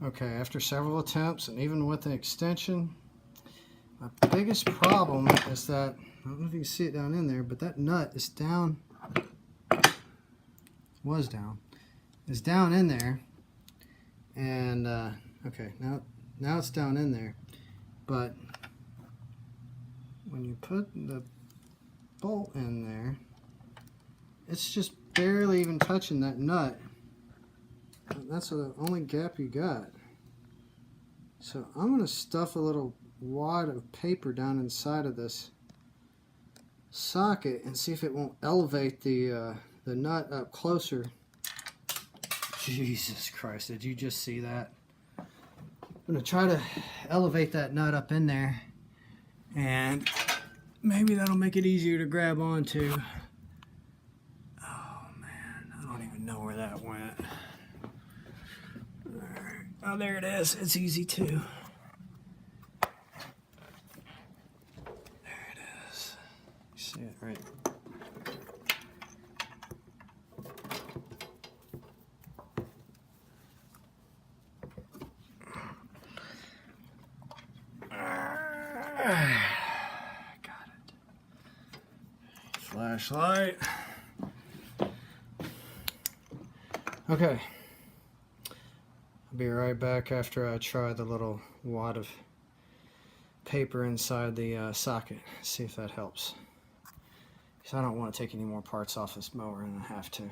Okay, after several attempts and even with an extension, my biggest problem is that, I don't know if you can see it down in there, but that nut is down, is down in there. And, okay, now it's down in there. But when you put the bolt in there, it's just barely even touching that nut. That's the only gap you got. So I'm going to stuff a little wad of paper down inside of this socket and see if it won't elevate the nut up closer. Jesus Christ, did you just see that? I'm going to try to elevate that nut up in there, and maybe that'll make it easier to grab onto. Oh man, I don't even know where that went. Alright. Oh, there it is. It's easy too. There it is. You see it right? Got it. Flashlight. Okay. I'll be right back after I try the little wad of paper inside the socket. See if that helps. Because I don't want to take any more parts off this mower and I have to.